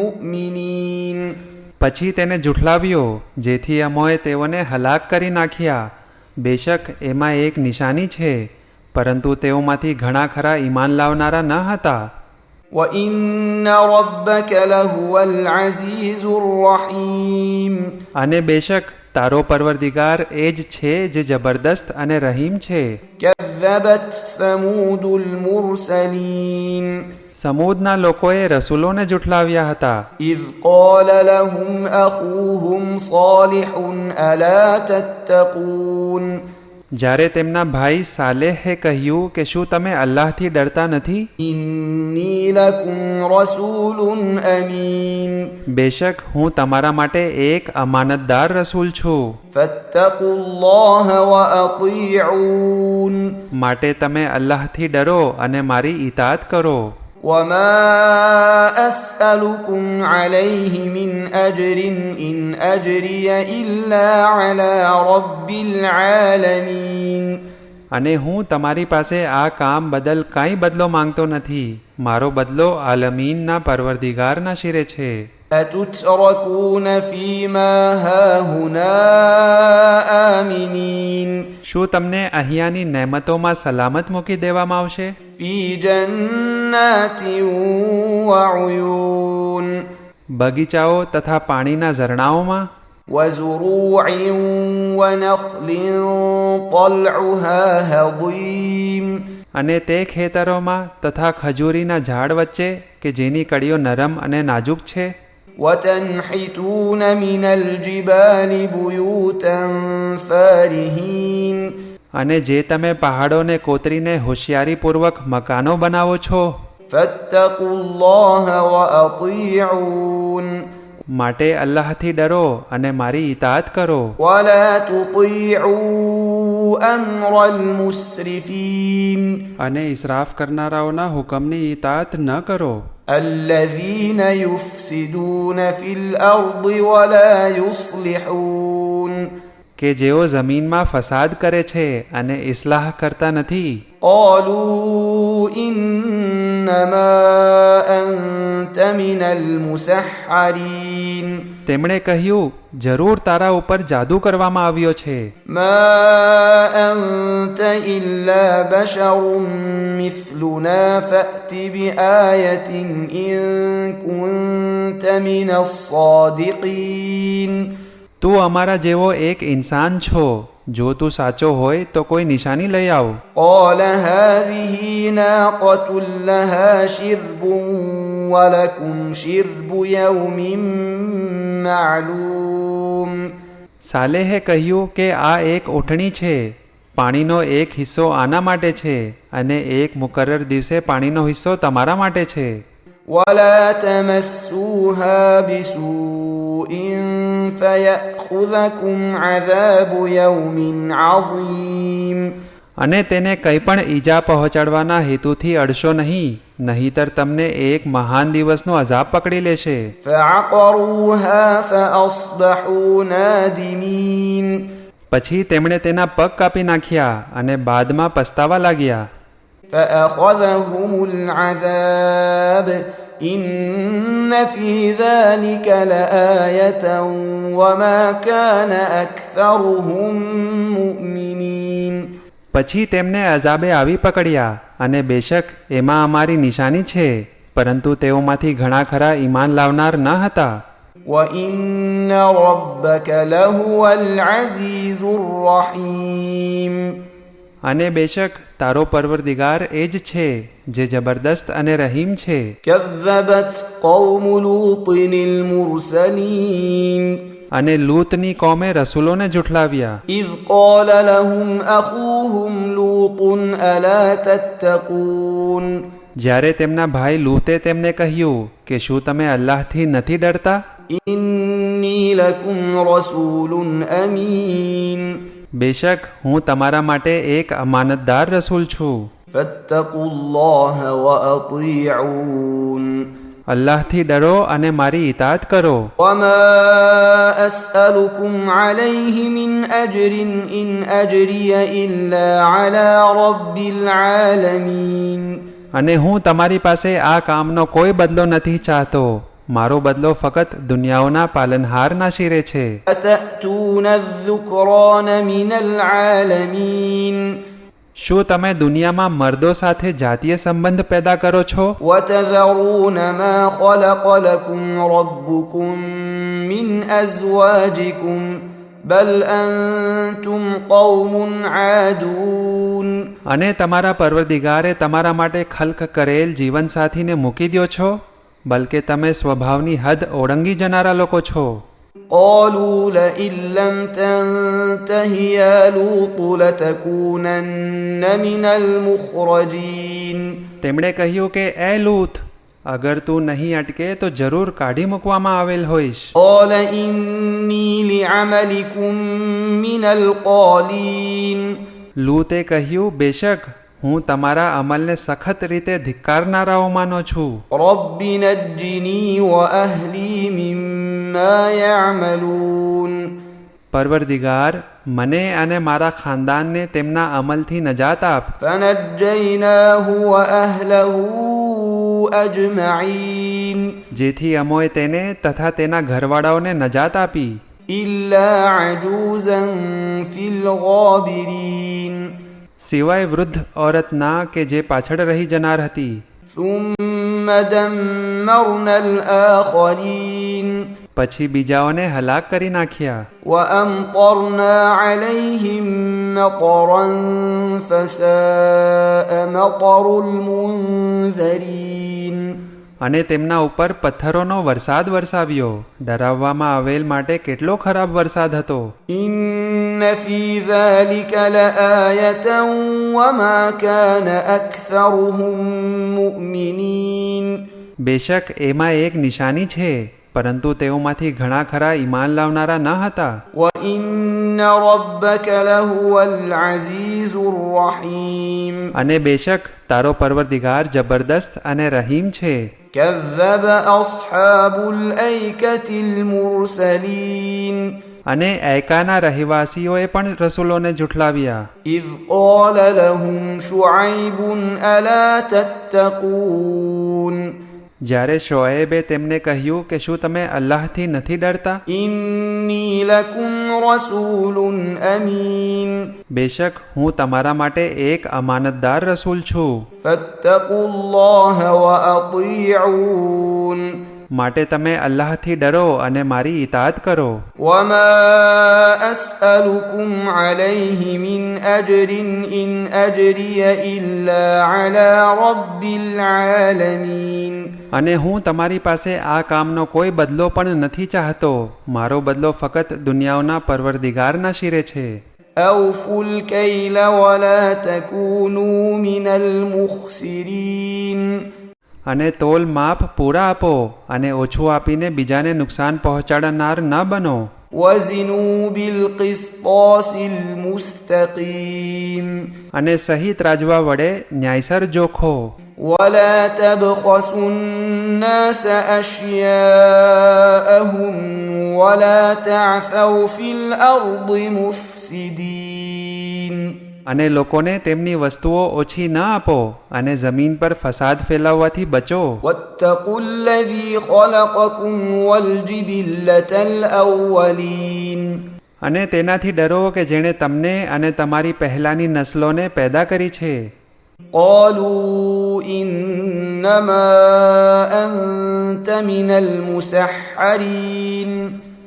Speaker 1: مؤمنين
Speaker 2: પછી તેને જુઠલાવ્યો, જેથી અમોએ તેઓને હલાક કરી નાખ્યા. બેશક એમાં એક નિશાની છે, પરંતુ તેઓમાંથી ઘણા ખરા ઈમાન લાવનારા ન હતા.
Speaker 1: وإن ربك لهو العزيز الرحيم
Speaker 2: અને બેશક તારો પરવરદિગાર એ જ છે જે જબરદસ્ત અને રહીમ છે.
Speaker 1: كذبت ثمود المرسلين
Speaker 2: સમૂદના લોકોએ રસૂલોને જુઠલાવ્યા હતા.
Speaker 1: إذ قال لهم أخوهم صالح ألا تتقون
Speaker 2: જ્યારે તેમના ભાઈ સાલેહે કહ્યું કે શું તમે અલ્લાહથી ડરતા નથી?
Speaker 1: إني لكم رسول أمين
Speaker 2: બેશક હું તમારા માટે એક અમાનતદાર રસૂલ છું.
Speaker 1: فاتقوا الله وأطيعون
Speaker 2: માટે તમે અલ્લાહથી ડરો અને મારી ઇતાત કરો.
Speaker 1: وما أسألكم عليه من أجر إن أجري إلا على رب العالمين
Speaker 2: અને હું તમારી પાસે આ કામ બદલ કાંઈ બદલો માંગતો નથી. મારો બદલો આલમીનના પરવરદિગારના શિરે છે.
Speaker 1: أتتركون فيما هاهنا آمنين
Speaker 2: શું તમને અહીંયાની નેમતોમાં સલામત મૂકી દેવામાં આવશે?
Speaker 1: في جنات وعيون
Speaker 2: બગીચાઓ તથા પાણીના ઝરણાઓમાં,
Speaker 1: وزروع ونخل طلعها هضيم
Speaker 2: અને તે ખેતરોમાં તથા ખજૂરીના ઝાડ વચ્ચે કે જેની કળીઓ નરમ અને નાજુક છે.
Speaker 1: وتنحتون من الجبال بيوتا فارهين
Speaker 2: અને જે તમે પહાડોને કોતરીને હોશિયારીપૂર્વક મકાનો બનાવો છો.
Speaker 1: فاتقوا الله وأطيعون
Speaker 2: માટે અલ્લાહથી ડરો અને મારી ઇતાત કરો.
Speaker 1: ولا تطيعوا أمر المسرفين
Speaker 2: અને ઇસરાફ કરનારાઓના હુકમની ઇતાત ન કરો.
Speaker 1: الذين يفسدون في الأرض ولا يصلحون
Speaker 2: કે જેઓ જમીનમાં ફસાદ કરે છે અને ઇસ્લાહ કરતા નથી.
Speaker 1: قالوا إنما أنت من المسحرين
Speaker 2: તેમણે કહ્યું, જરૂર તારા ઉપર જાદુ કરવામાં આવ્યો છે.
Speaker 1: ما أنت إلا بشر مثلنا فأت بآية إن كنت من الصادقين
Speaker 2: તું અમારા જેવો એક ઇન્સાન છો. જો તું સાચો હોય તો કોઈ નિશાની લઈ આવ.
Speaker 1: قال هذه ناقة لها شرب ولكم شرب يوم معلوم
Speaker 2: સાલેહે કહ્યું કે આ એક ઊંટણી છે. પાણીનો એક હિસ્સો આના માટે છે અને એક મુકર્રર દિવસે પાણીનો હિસ્સો તમારા માટે છે.
Speaker 1: ولا تمسوها بسوء فيأخذكم عذاب يوم عظيم
Speaker 2: અને તેને કંઈ પણ ઈજા પહોંચાડવાના હેતુથી અડશો નહીં, નહીંતર તમને એક મહાન દિવસનો અઝાબ પકડી લેશે.
Speaker 1: فعقروها فأصبحوا نادمين
Speaker 2: પછી તેમણે તેના પગ કાપી નાખ્યા અને બાદમાં પસ્તાવા લાગ્યા.
Speaker 1: فأخذهم العذاب إن في ذلك لآية وما كان أكثرهم مؤمنين
Speaker 2: પછી તેમને અઝાબે આવી પકડ્યા અને બેશક એમાં અમારી નિશાની છે, પરંતુ તેઓમાંથી ઘણા ખરા ઈમાન લાવનાર ન હતા.
Speaker 1: وإن ربك لهو العزيز الرحيم
Speaker 2: અને બેશક તારો પરવરદિગાર એ જ છે જે જબરદસ્ત અને રહીમ છે.
Speaker 1: كذبت قوم لوط المرسلين
Speaker 2: અને લૂતની કોમે રસૂલોને જુઠલાવ્યા.
Speaker 1: إذ قال لهم أخوهم لوط ألا تتقون
Speaker 2: જ્યારે તેમના ભાઈ લૂતે તેમને કહ્યું કે શું તમે અલ્લાહથી નથી ડરતા?
Speaker 1: إني لكم رسول أمين
Speaker 2: બેશક હું તમારા માટે એક અમાનતદાર રસૂલ છું.
Speaker 1: فاتقوا الله وأطيعون
Speaker 2: અલ્લાહથી ડરો અને મારી ઇતાત કરો.
Speaker 1: وما أسألكم عليه من أجر إن أجري إلا على رب العالمين
Speaker 2: અને હું તમારી પાસે આ કામનો કોઈ બદલો નથી ચાહતો. મારો બદલો ફક્ત દુનિયાઓના પાલનહારના શિરે છે.
Speaker 1: أتأتون الذكران من العالمين
Speaker 2: શું તમે દુનિયામાં મર્દો સાથે જાતીય સંબંધ પેદા કરો છો?
Speaker 1: وتذرون ما خلق لكم ربكم من أزواجكم بل أنتم قوم عادون
Speaker 2: અને તમારા પરવરદિગારે તમારા માટે ખલ્ક કરેલ જીવનસાથીને મૂકી દ્યો છો, બલકે તમે સ્વભાવની હદ ઓળંગી જનારા લોકો છો.
Speaker 1: قالوا لئن لم تنته يا لوط لتكونن من المخرجين.
Speaker 2: તેમણે કહ્યું કે એ લૂત, અગર તું નહીં અટકે તો જરૂર કાઢી મૂકવામાં આવેલ હોઈશ.
Speaker 1: قال إني لعملكم من القالين.
Speaker 2: લૂતે કહ્યું, બેશક હું તમારા અમલને સખત રીતે ધિક્કારનારાઓમાંનો છું.
Speaker 1: رب نجني وأهلي مما يعملون.
Speaker 2: પરવરદિગાર, મને અને મારા ખાનદાનને તેમના અમલથી નજાત આપ.
Speaker 1: فنجيناه وأهله أجمعين.
Speaker 2: જેથી અમોએ તેને તથા તેના ઘરવાળાઓને નજાત આપી.
Speaker 1: إلا عجوزا في الغابرين.
Speaker 2: સિવાય વૃદ્ધ ઓરતના કે જે પાછળ રહી જનાર હતી.
Speaker 1: ثم دمرنا الآخرين.
Speaker 2: પછી બીજાઓને હલાક કરી નાખ્યા.
Speaker 1: وأمطرنا عليهم مطرا فساء مطر المنذرين.
Speaker 2: અને તેમના ઉપર પથ્થરોનો વરસાદ વરસાવ્યો. ડરાવવામાં આવેલ માટે કેટલો ખરાબ વરસાદ હતો.
Speaker 1: إن في ذلك لآية وما كان أكثرهم مؤمنين.
Speaker 2: બેશક એમાં એક નિશાની છે, પરંતુ તેઓમાંથી ઘણા ખરા ઈમાન લાવનારા ન હતા.
Speaker 1: وإن ربك لهو العزيز الرحيم.
Speaker 2: અને બેશક તારો પરવરદિગાર જબરદસ્ત અને રહીમ છે.
Speaker 1: كذب أصحاب الأيكة المرسلين.
Speaker 2: અને એકાના રહેવાસીઓએ પણ રસૂલોને જુઠલાવ્યા.
Speaker 1: إذ قال لهم شعيب ألا تتقون.
Speaker 2: જ્યારે શોએબે તેમને કહ્યું કે શું તમે અલ્લાહથી નથી ડરતા?
Speaker 1: إني لكم رسول أمين.
Speaker 2: બેશક હું તમારા માટે એક અમાનતદાર રસૂલ છું.
Speaker 1: فاتقوا الله وأطيعون.
Speaker 2: માટે તમે અલ્લાહથી ડરો અને મારી ઇતાઅત કરો.
Speaker 1: وما أسألكم عليه من أجر إن أجري إلا على رب العالمين.
Speaker 2: અને હું તમારી પાસે આ કામનો કોઈ બદલો પણ નથી ચાહતો. મારો બદલો ફક્ત દુનિયાઓના પરવરદિગારના શિરે છે.
Speaker 1: أوفوا الكيل ولا تكونوا من المخسرين.
Speaker 2: અને તોલ માપ પૂરા આપો અને ઓછું આપીને બીજાને નુકસાન પહોંચાડનાર ન બનો.
Speaker 1: وزنوا بالقسطاس المستقيم.
Speaker 2: અને સહી ત્રાજવા વડે ન્યાયસર જોખો.
Speaker 1: ولا تبخسوا الناس أشياءهم ولا تعثوا في الأرض مفسدين.
Speaker 2: અને લોકોને તેમની વસ્તુઓ ઓછી ન આપો અને જમીન પર ફસાદ ફેલાવવાથી બચો.
Speaker 1: واتقوا الذي خلقكم والجبلة الأولين.
Speaker 2: અને તેનાથી ડરો કે જેણે તમને અને તમારી પહેલાની નસ્લોને પેદા કરી છે.
Speaker 1: قالوا إنما أنت من المسحرين.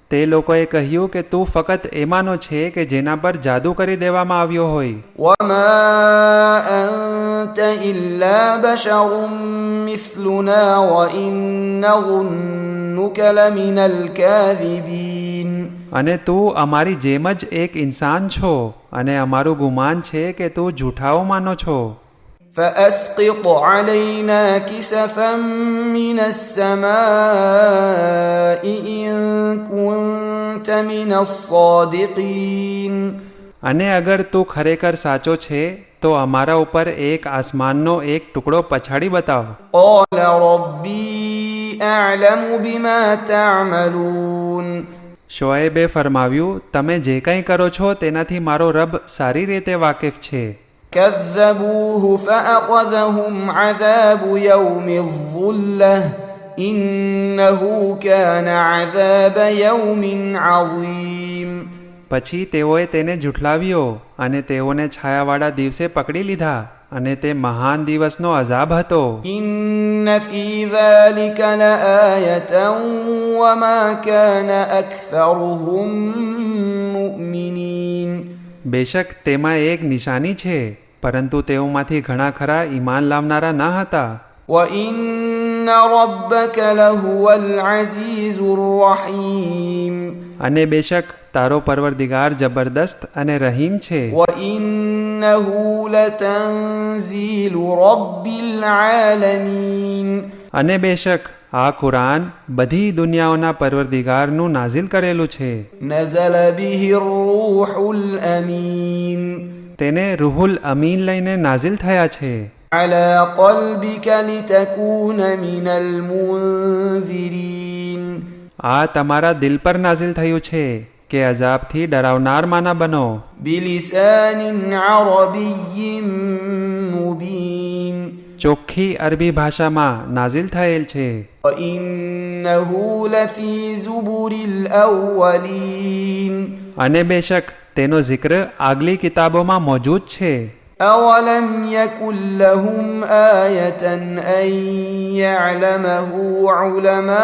Speaker 2: તે લોકોએ કહ્યું કે તું ફક્ત એમાંનો છે કે જેના પર જાદુ કરી દેવામાં આવ્યો હોય.
Speaker 1: وما أنت إلا بشر مثلنا وإن نظنك لمن الكاذبين.
Speaker 2: અને તું અમારી જેમ જ એક ઇન્સાન છો અને અમારું ગુમાન છે કે તું જૂઠાઓમાંનો છો.
Speaker 1: فأسقط علينا كسفا من السماء إن كنت من الصادقين.
Speaker 2: અને અગર તું ખરેખર સાચો છે તો અમારા ઉપર એક આસમાનનો એક ટુકડો પછાડી બતાવ.
Speaker 1: قال ربي أعلم بما تعملون.
Speaker 2: શોએબે ફરમાવ્યું, તમે જે કંઈ કરો છો તેનાથી મારો રબ સારી રીતે વાકેફ છે.
Speaker 1: كذبوه فأخذهم عذاب يوم الظلة إنه كان عذاب يوم عظيم.
Speaker 2: પછી તેઓએ તેને જુઠલાવ્યો અને તેઓને છાયાવાળા દિવસે પકડી લીધા અને તે મહાન દિવસનો અઝાબ હતો.
Speaker 1: إن في ذلك لآية وما كان أكثرهم مؤمنين.
Speaker 2: બેશક તેમાં એક નિશાની છે, પરંતુ તેઓમાંથી ઘણા ખરા ઈમાન લાવનારા ન હતા.
Speaker 1: وإن ربك لهو العزيز الرحيم
Speaker 2: અને બેશક તારો પરવરદિગાર જબરદસ્ત અને રહીમ છે.
Speaker 1: وإنه لتنزيل رب العالمين
Speaker 2: અને બેશક આ કુરાન બધી દુનિયાઓના પરવરદિગારનું નાઝિલ કરેલું છે.
Speaker 1: نزل به الروح الأمين
Speaker 2: તેને રૂહુલ અમીન લઈને નાઝિલ થયા છે.
Speaker 1: على قلبك لتكون من المنذرين
Speaker 2: આ તમારા દિલ પર નાઝિલ થયું છે કે અઝાબથી ડરાવનારમાંના બનો.
Speaker 1: بلسان عربي مبين
Speaker 2: ચોખ્ખી અરબી ભાષામાં નાઝિલ થયેલ છે.
Speaker 1: وإنه لفي زبر الأولين
Speaker 2: અને બેશક તેનો જિક્ર આગલી કિતાબોમાં મોજૂદ છે.
Speaker 1: أولم يكن لهم آية أن يعلمه علماء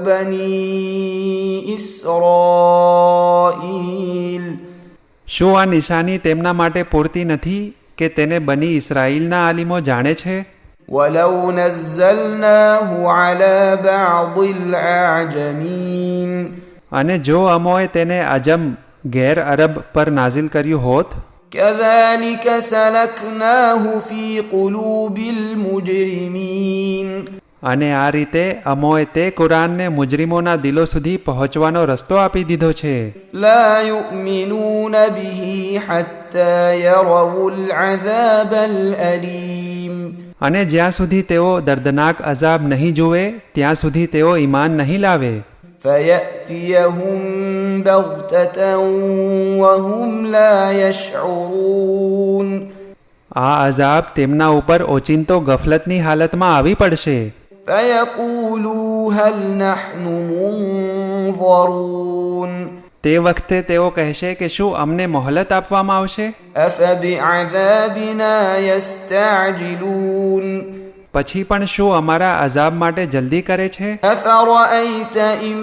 Speaker 1: بني إسرائيل
Speaker 2: શું આ નિશાની તેમના માટે પૂરતી નથી કે તેને બની ઇસરાઈલના આલિમો જાણે છે?
Speaker 1: ولو نزلناه على بعض الأعجمين
Speaker 2: અને જો અમોએ તેને અજમ ગેર અરબ પર નાઝિલ કર્યું હોત,
Speaker 1: كذلك سلكناه في قلوب المجرمين
Speaker 2: અને આ રીતે અમોએ તે કુરાનને મુજરીમોના દિલો સુધી પહોંચવાનો રસ્તો આપી દીધો છે.
Speaker 1: لا يؤمنون به حتى يروا العذاب الأليم
Speaker 2: અને જ્યાં સુધી તેઓ દર્દનાક અઝાબ નહીં જુએ ત્યાં સુધી તેઓ ઈમાન નહીં લાવે.
Speaker 1: فيأتيهم بغتة وهم لا يشعرون
Speaker 2: આ અઝાબ તેમના ઉપર ઓચિંતો ગફલતની હાલતમાં આવી પડશે.
Speaker 1: فيقولوا هل نحن منظرون
Speaker 2: તે વખતે તેઓ કહેશે કે શું અમને મોહલત આપવામાં આવશે?
Speaker 1: أفبعذابنا يستعجلون
Speaker 2: પછી પણ શું અમારા અઝાબ માટે જલ્દી કરે છે?
Speaker 1: أفرأيت إن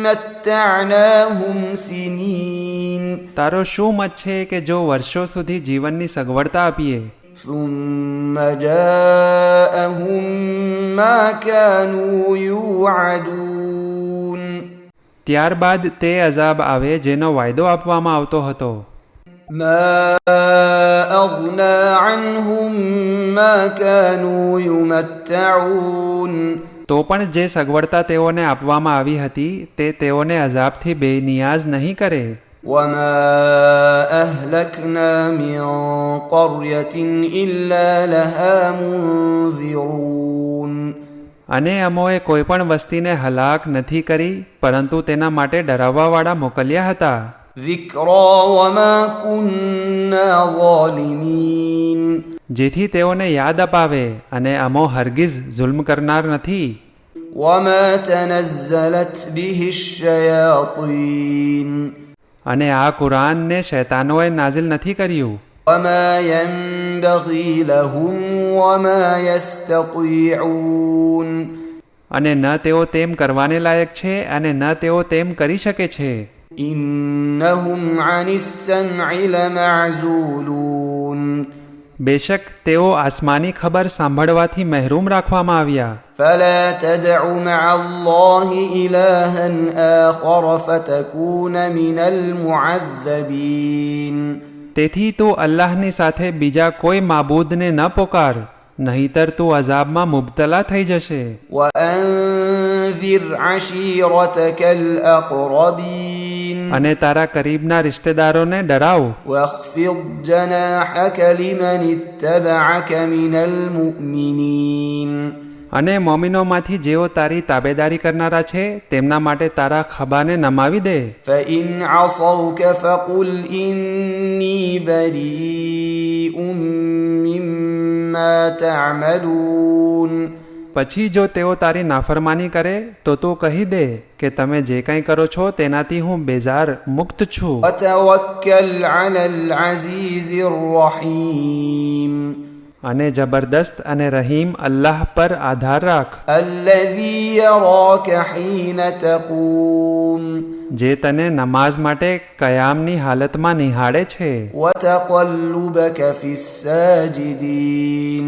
Speaker 1: متعناهم سنين
Speaker 2: તારો શું મત છે કે જો વર્ષો સુધી જીવનની સગવડતા આપીએ,
Speaker 1: ثم جاءهم ما كانوا يوعدون
Speaker 2: ત્યારબાદ તે અઝાબ આવે જેનો વાયદો આપવામાં આવતો હતો.
Speaker 1: ما أغنى عنهم ما كانوا يمتعون
Speaker 2: તો પણ જે સગવડતા તેઓને આપવામાં આવી હતી તે તેઓને અઝાબથી બેનિયાઝ નહીં કરે.
Speaker 1: وما أهلكنا من قرية إلا لها منذرون
Speaker 2: અને અમોએ કોઈ પણ વસ્તીને હલાક નથી કરી પરંતુ તેના માટે ડરાવવાવાળા મોકલ્યા હતા.
Speaker 1: ذكرى وما كنا ظالمين
Speaker 2: જેથી તેઓને યાદ અપાવે અને અમો હરગિઝ જુલ્મ કરનાર નથી.
Speaker 1: وما تنزلت به الشياطين
Speaker 2: અને આ કુરાનને શૈતાનોએ નાઝિલ નથી કર્યું
Speaker 1: وما ينبغي لهم وما يستطيعون
Speaker 2: અને ન તેઓ તેમ કરવાને લાયક છે અને ન તેઓ તેમ કરી શકે છે.
Speaker 1: إنهم عن السمع لمعزولون
Speaker 2: બેશક તેઓ આસમાની ખબર સાંભળવાથી મહેરૂમ રાખવામાં આવ્યા.
Speaker 1: فلا تدع مع الله إلها آخر فتكون من المعذبين
Speaker 2: તેથી તું અલ્લાહની સાથે બીજા કોઈ માબૂદને ન પોકાર, નહીંતર તું અઝાબમાં મુબતલા થઈ જશે.
Speaker 1: وأنذر عشيرتك الأقربين
Speaker 2: અને તારા કરીબના રિશ્તેદારોને ડરાવ.
Speaker 1: واخفض جناحك لمن اتبعك من المؤمنين
Speaker 2: અને મોમિનોમાંથી જેઓ તારી તાબેદારી કરનારા છે તેમના માટે તારા ખભાને નમાવી દે.
Speaker 1: فإن عصوك فقل إني بريء مما تعملون
Speaker 2: પછી જો તેઓ તારી નાફરમાની કરે તો તું કહી દે કે તમે જે કંઈ કરો છો તેનાથી હું બેઝાર મુક્ત છું.
Speaker 1: وتوكل على العزيز الرحيم
Speaker 2: અને જબરદસ્ત અને રહીમ અલ્લાહ પર આધાર રાખ,
Speaker 1: الذي يراك حين تقوم
Speaker 2: જે તને નમાઝ માટે કયામની હાલતમાં નિહાળે છે
Speaker 1: وتقلبك في الساجدين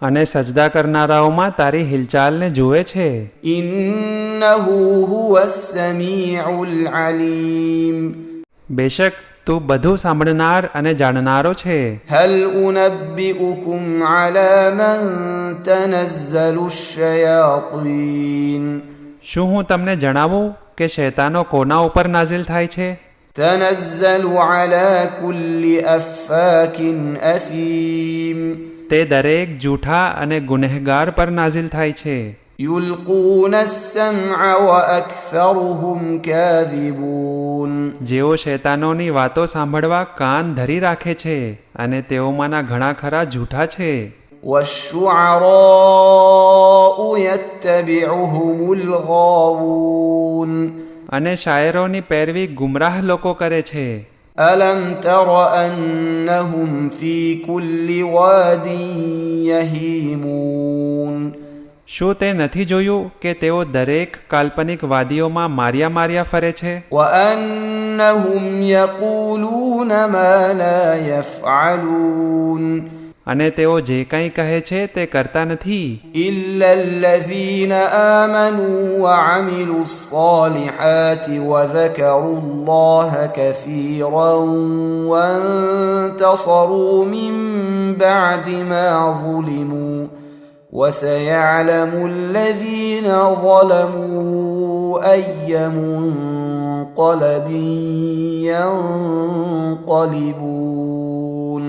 Speaker 2: અને સજદા કરનારાઓમાં તારી હિલચાલને જુએ છે.
Speaker 1: إنه هو السميع العليم
Speaker 2: બેશક તું બધું સાંભળનાર અને જાણનારો છે.
Speaker 1: هل أنبئكم على من تنزل الشياطين
Speaker 2: શું હું તમને જણાવું કે શૈતાનો કોના ઉપર નાઝિલ થાય છે?
Speaker 1: تنزل على كل أفاك أثيم
Speaker 2: તે દરેક જૂઠા અને ગુનેહગાર પર નાઝિલ થાય છે.
Speaker 1: يلقون السمع وأكثرهم كاذبون
Speaker 2: જેઓ શૈતાનોની વાતો સાંભળવા કાન ધરી રાખે છે અને તેઓમાંના ઘણા ખરા જૂઠા છે.
Speaker 1: والشعراء يتبعهم الغاوون
Speaker 2: અને શાયરોની પેરવી ગુમરાહ લોકો કરે છે.
Speaker 1: ألم تر أنهم في كل واد يهيمون
Speaker 2: શું તે નથી જોયું કે તેઓ દરેક કાલ્પનિક વાદીઓમાં માર્યા ફરે છે?
Speaker 1: وأنهم يقولون ما لا يفعلون
Speaker 2: અને તેઓ જે કંઈ કહે છે તે કરતા નથી.
Speaker 1: إلا الذين آمنوا وعملوا الصالحات وذكروا الله كثيرا وانتصروا من بعد ما ظلموا وسيعلم الذين ظلموا أي منقلب ينقلبون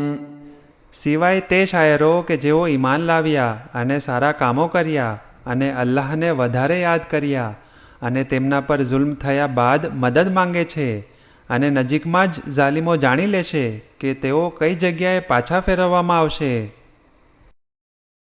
Speaker 2: સિવાય તે શાયરો કે જેઓ ઈમાન લાવ્યા અને સારા કામો કર્યા અને અલ્લાહને વધારે યાદ કર્યા અને તેમના પર જુલ્મ થયા બાદ મદદ માંગે છે અને નજીકમાં જ ઝાલિમો જાણી લેશે કે તેઓ કઈ જગ્યાએ પાછા ફેરવવામાં આવશે.